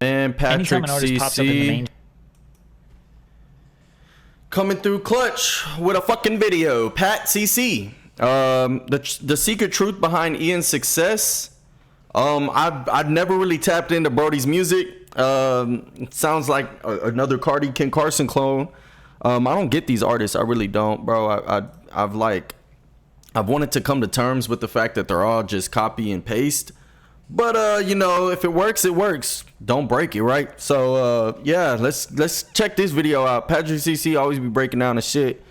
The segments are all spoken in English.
and Anytime an artist pops up in the PatCC main coming through clutch with a fucking video. PatCC. The secret truth behind Ian's success. I've never really tapped into Brody's music. It sounds like another Ken Carson clone. I don't get these artists. I really don't, bro. I've wanted to come to terms with the fact that they're all just copy and paste. But you know, if it works, it works. Don't break it, right? So yeah, let's check this video out. PatCC always be breaking down the shit.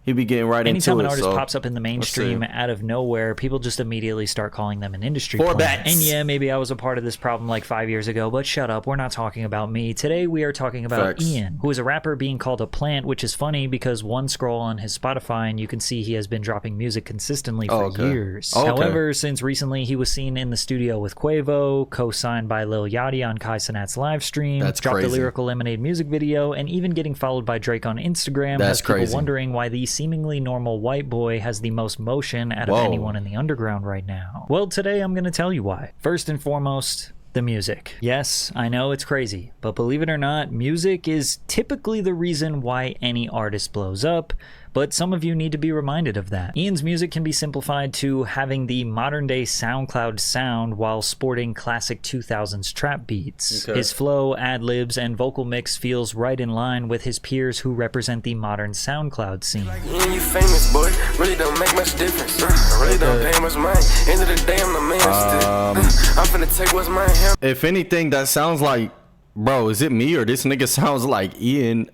He be getting right into it. Anytime an artist pops up in the mainstream out of nowhere, people just immediately start calling them an industry plant. And yeah, maybe I was a part of this problem like 5 years ago, but shut up. We're not talking about me. Today we are talking about Ian, who is a rapper being called a plant, which is funny because one scroll on his Spotify and you can see he has been dropping music consistently for years. However, since recently he was seen in the studio with Quavo, co-signed by Lil Yachty on Kai Cenat's live stream, dropped a Lyrical Lemonade music video, and even getting followed by Drake on Instagram, has people wondering why these seemingly normal white boy has the most motion out of anyone in the underground right now. Well, today I'm going to tell you why. First and foremost, the music. Yes, I know it's crazy, but believe it or not, music is typically the reason why any artist blows up, but some of you need to be reminded of that. Ian's music can be simplified to having the modern-day SoundCloud sound while sporting classic 2000s trap beats. His flow, ad-libs, and vocal mix feels right in line with his peers who represent the modern SoundCloud scene. When you famous, boy, really don't make much difference. Really don't pay much mind. End of the day, I'm the man still. I'm finna take what's mine. If anything, that sounds like, bro, is it me or this nigga sounds like Ian?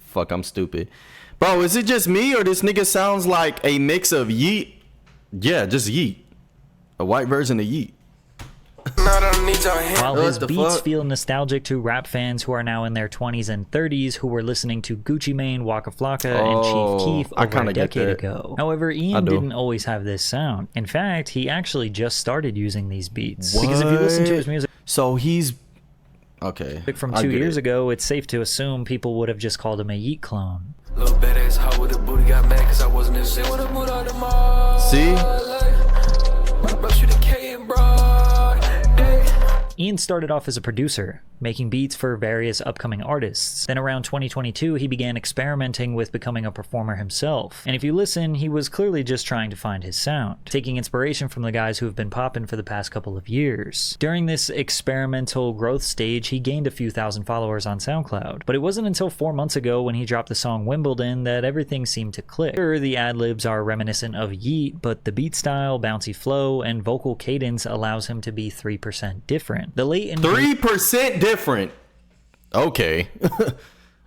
Fuck, I'm stupid. Bro, is it just me or this nigga sounds like a mix of Yeet? Yeah, just Yeet. A white version of Yeet. While his beats feel nostalgic to rap fans who are now in their 20s and 30s who were listening to Gucci Mane, Waka Flocka, and Chief Keef over a decade ago. However, Ian didn't always have this sound. In fact, he actually just started using these beats. Because if you listen to his music... So he's... From 2 years ago, it's safe to assume people would have just called him a Yeet clone. Little badass hoe with a booty got mad cause I wasn't in shit with a boot on the mall. See? Bro, shoot a K in broad. Ian started off as a producer, making beats for various upcoming artists. Then around 2022, he began experimenting with becoming a performer himself. And if you listen, he was clearly just trying to find his sound, taking inspiration from the guys who have been popping for the past couple of years. During this experimental growth stage, he gained a few thousand followers on SoundCloud. But it wasn't until 4 months ago when he dropped the song Wimbledon that everything seemed to click. Sure, the ad-libs are reminiscent of Yeet, but the beat style, bouncy flow, and vocal cadence allows him to be 3% different. The latent 3% different. Okay.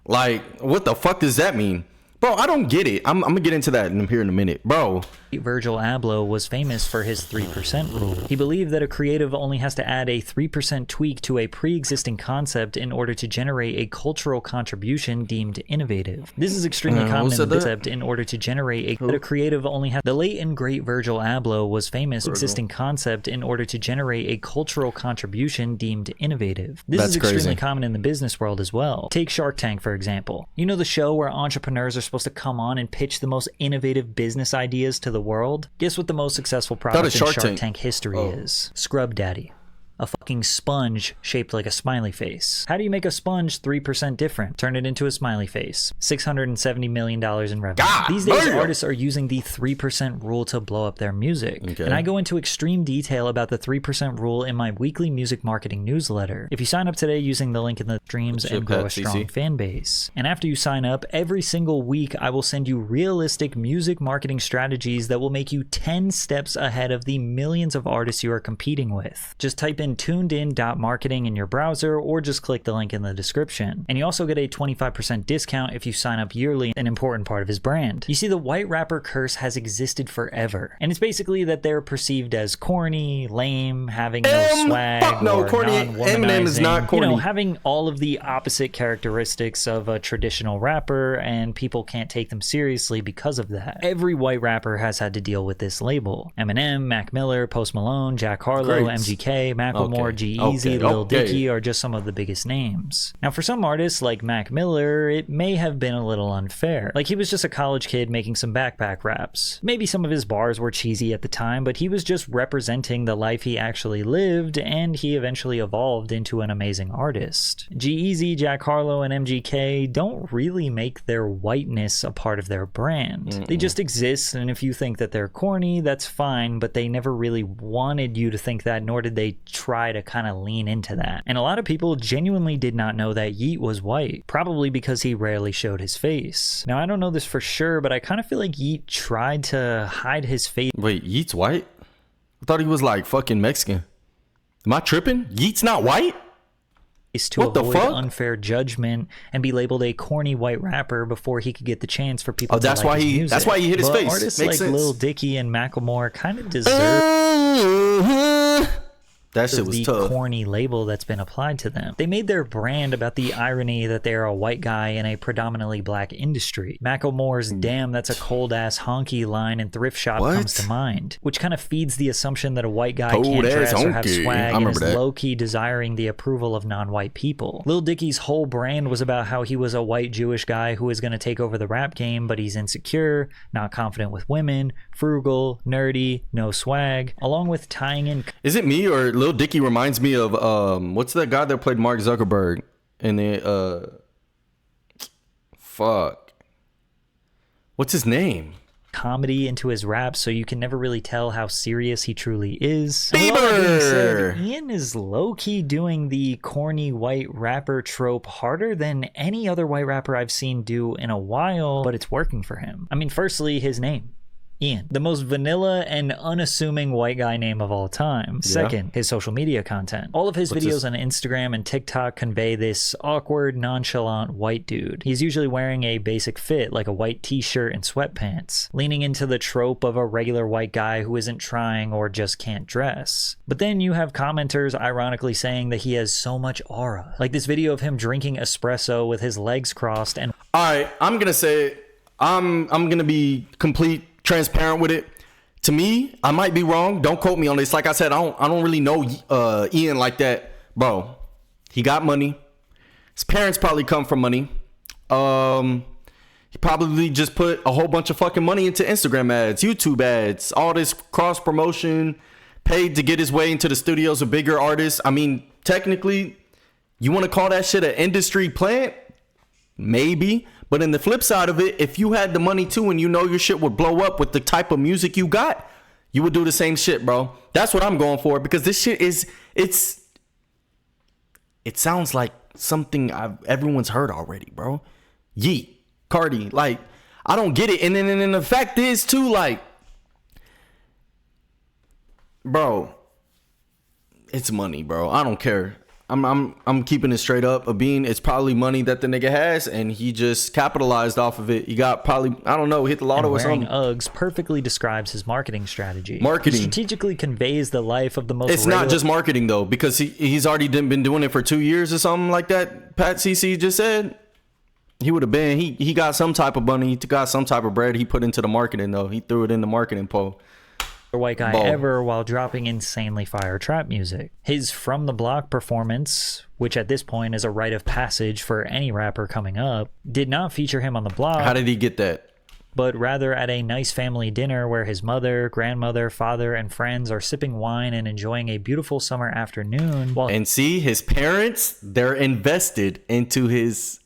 Like, what the fuck does that mean? Bro, I don't get it. I'm gonna get into that here in a minute. Bro. Virgil Abloh was famous for his 3% rule. He believed that a creative only has to add a 3% tweak to a pre-existing concept in order to generate a cultural contribution deemed innovative. This is extremely common in the concept in order to generate a creative only has the late and great Virgil Abloh was famous existing concept in order to generate a cultural contribution deemed innovative. This is extremely common in the business world as well. Take Shark Tank, for example. You know the show where entrepreneurs are supposed to come on and pitch the most innovative business ideas to the world? Guess what the most successful product in Shark Tank history is? Scrub Daddy. A fucking sponge shaped like a smiley face. How do you make a sponge 3% different? Turn it into a smiley face. $670 million in revenue. These days, artists are using the 3% rule to blow up their music. And I go into extreme detail about the 3% rule in my weekly music marketing newsletter. If you sign up today using the link in the streams and grow a strong fan base. And after you sign up, every single week, I will send you realistic music marketing strategies that will make you 10 steps ahead of the millions of artists you are competing with. Just type in tunedin.marketing in your browser or just click the link in the description. And you also get a 25% discount if you sign up yearly, an important part of his brand. You see, the white rapper curse has existed forever. And it's basically that they're perceived as corny, lame, having no swag, fuck no, or corny. Eminem is not corny. You know, having all of the opposite characteristics of a traditional rapper, and people can't take them seriously because of that. Every white rapper has had to deal with this label. Eminem, Mac Miller, Post Malone, Jack Harlow, MGK, Macklemore, Macklemore, G-Eazy, Okay, Lil okay. Dicky are just some of the biggest names. Now, for some artists like Mac Miller, it may have been a little unfair. Like, he was just a college kid making some backpack raps. Maybe some of his bars were cheesy at the time, but he was just representing the life he actually lived, and he eventually evolved into an amazing artist. G-Eazy, Jack Harlow, and MGK don't really make their whiteness a part of their brand. They just exist, and if you think that they're corny, that's fine, but they never really wanted you to think that, nor did they try to kind of lean into that. And a lot of people genuinely did not know that Yeat was white, probably because he rarely showed his face. Now, I don't know this for sure, but I kind of feel like Yeat tried to hide his face. Wait, Yeat's white? I thought he was like fucking Mexican. Am I tripping? Yeat's not white? To avoid unfair judgment and be labeled a corny white rapper before he could get the chance for people to like his music. That's why he hit his face. Artists Makes like sense. Lil Dicky and Macklemore kind of deserve that shit was the tough. corny label that's been applied to them. They made their brand about the irony that they're a white guy in a predominantly black industry. Macklemore's "Damn, that's a cold ass honky" line in Thrift Shop comes to mind, which kind of feeds the assumption that a white guy can't dress or have swag and is low-key desiring the approval of non-white people. Lil Dicky's whole brand was about how he was a white Jewish guy who is going to take over the rap game, but he's insecure, not confident with women, frugal, nerdy, no swag, along with tying in... Is it me or Lil Dicky reminds me of what's that guy that played Mark Zuckerberg in the what's his name? Comedy into his raps, so you can never really tell how serious he truly is. Bieber! Ian is low-key doing the corny white rapper trope harder than any other white rapper I've seen do in a while, but it's working for him. I mean, firstly, his name. Ian, the most vanilla and unassuming white guy name of all time. Second, his social media content. All of his videos on Instagram and TikTok convey this awkward, nonchalant white dude. He's usually wearing a basic fit, like a white t-shirt and sweatpants, leaning into the trope of a regular white guy who isn't trying or just can't dress. But then you have commenters ironically saying that he has so much aura. Like this video of him drinking espresso with his legs crossed and... Alright, I'm gonna say, I'm gonna be transparent with it. To me, I might be wrong. Don't quote me on this. Like I said, I don't really know Ian like that, bro. He got money. His parents probably come from money. He probably just put a whole bunch of fucking money into Instagram ads, YouTube ads, all this cross promotion, paid to get his way into the studios of bigger artists. I mean, technically, you want to call that shit an industry plant? Maybe. But in the flip side of it, if you had the money too and you know your shit would blow up with the type of music you got, you would do the same shit, bro. That's what I'm going for, because this shit it sounds like something everyone's heard already, bro. Yeet, Cardi, like, I don't get it. And then the fact is too, like, bro, it's money, bro. I don't care. I'm keeping it straight up. It's probably money that the nigga has, and he just capitalized off of it. He got probably, I don't know, hit the lotto or something. Wearing Uggs perfectly describes his marketing strategy. Marketing. He strategically conveys the life of the most... It's not just marketing, though, because he's already been doing it for 2 years or something like that. PatCC just said he would have been. He got some type of money. He got some type of bread he put into the marketing, though. He threw it in the marketing pole. White guy ever while dropping insanely fire trap music. His From the Block performance, which at this point is a rite of passage for any rapper coming up, did not feature him on the block. How did he get that? But rather at a nice family dinner where his mother, grandmother, father, and friends are sipping wine and enjoying a beautiful summer afternoon. And see, his parents, they're invested into his...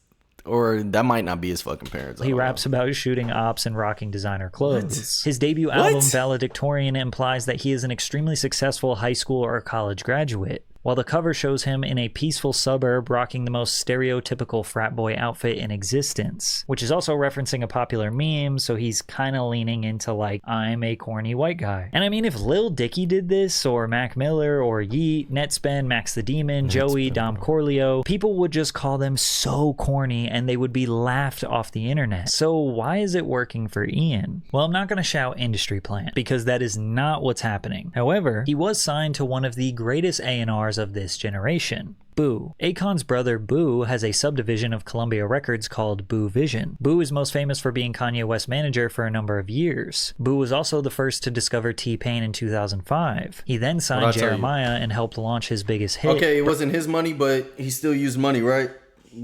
Or that might not be his fucking parents. He raps about shooting ops and rocking designer clothes. His debut album, Valedictorian, implies that he is an extremely successful high school or college graduate, while the cover shows him in a peaceful suburb rocking the most stereotypical frat boy outfit in existence, which is also referencing a popular meme, so he's kind of leaning into like, I'm a corny white guy. And I mean, if Lil Dicky did this, or Mac Miller, or Yeat, Netspend, Max the Demon, Joey, Dom Corleo, people would just call them so corny and they would be laughed off the internet. So why is it working for Ian? Well, I'm not going to shout industry plant, because that is not what's happening. However, he was signed to one of the greatest A&Rs stars of this generation. Boo. Akon's brother Boo has a subdivision of Columbia Records called Boo Vision. Boo is most famous for being Kanye West's manager for a number of years. Boo was also the first to discover T-Pain in 2005. He then signed Jeremiah and helped launch his biggest hit. Okay, it wasn't his money, but he still used money, right?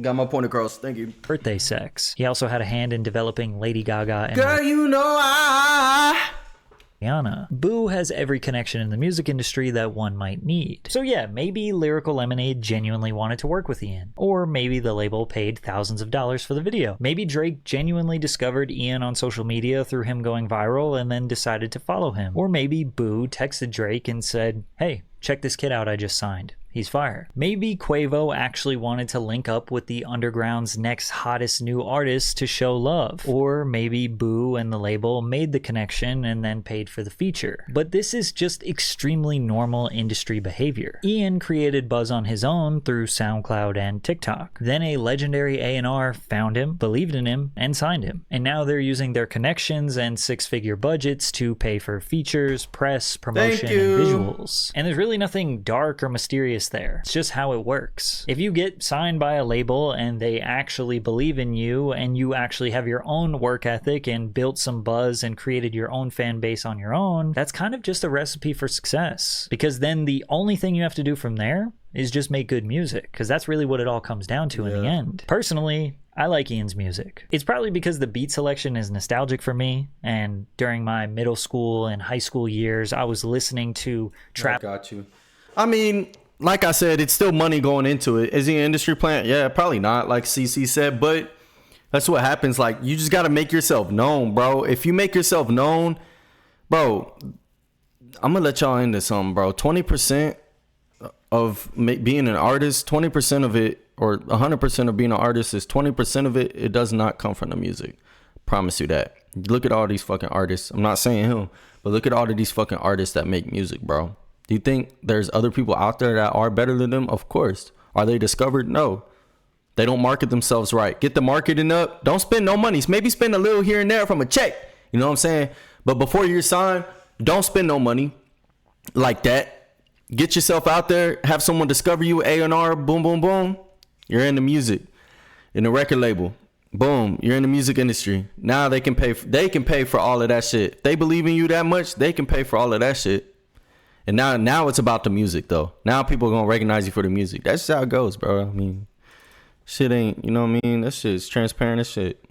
Got my point across. Thank you. Birthday Sex. He also had a hand in developing Lady Gaga and Girl, you know Rihanna. Boo has every connection in the music industry that one might need. So yeah, maybe Lyrical Lemonade genuinely wanted to work with Ian. Or maybe the label paid thousands of dollars for the video. Maybe Drake genuinely discovered Ian on social media through him going viral and then decided to follow him. Or maybe Boo texted Drake and said, "Hey, check this kid out I just signed. He's fire." Maybe Quavo actually wanted to link up with the underground's next hottest new artist to show love. Or maybe Boo and the label made the connection and then paid for the feature. But this is just extremely normal industry behavior. Ian created buzz on his own through SoundCloud and TikTok. Then a legendary A&R found him, believed in him, and signed him. And now they're using their connections and six-figure budgets to pay for features, press, promotion, and visuals. And there's really nothing dark or mysterious there. It's just how it works. If you get signed by a label and they actually believe in you and you actually have your own work ethic and built some buzz and created your own fan base on your own, that's kind of just a recipe for success. Because then the only thing you have to do from there is just make good music, because that's really what it all comes down to in the end. Personally, I like Ian's music. It's probably because the beat selection is nostalgic for me, and during my middle school and high school years, I was listening to trap. I got you. I mean, like I said, it's still money going into it. Is he an industry plant? Yeah, probably not, like CC said, but that's what happens. Like, you just got to make yourself known, bro. If you make yourself known, bro, I'm going to let y'all into something, bro. 20% of being an artist, 20% of it, or 100% of being an artist is 20% of it. It does not come from the music. Promise you that. Look at all these fucking artists. I'm not saying him, but look at all of these fucking artists that make music, bro. Do you think there's other people out there that are better than them? Of course. Are they discovered? No. They don't market themselves right. Get the marketing up. Don't spend no money. Maybe spend a little here and there from a check. You know what I'm saying? But before you're signed, don't spend no money like that. Get yourself out there. Have someone discover you. A&R. Boom, boom, boom. You're in the music. In the record label. Boom. You're in the music industry. Now they can pay. They can pay for all of that shit. If they believe in you that much, they can pay for all of that shit. And now it's about the music, though. Now people are going to recognize you for the music. That's just how it goes, bro. I mean, shit ain't, you know what I mean? That shit is transparent as shit.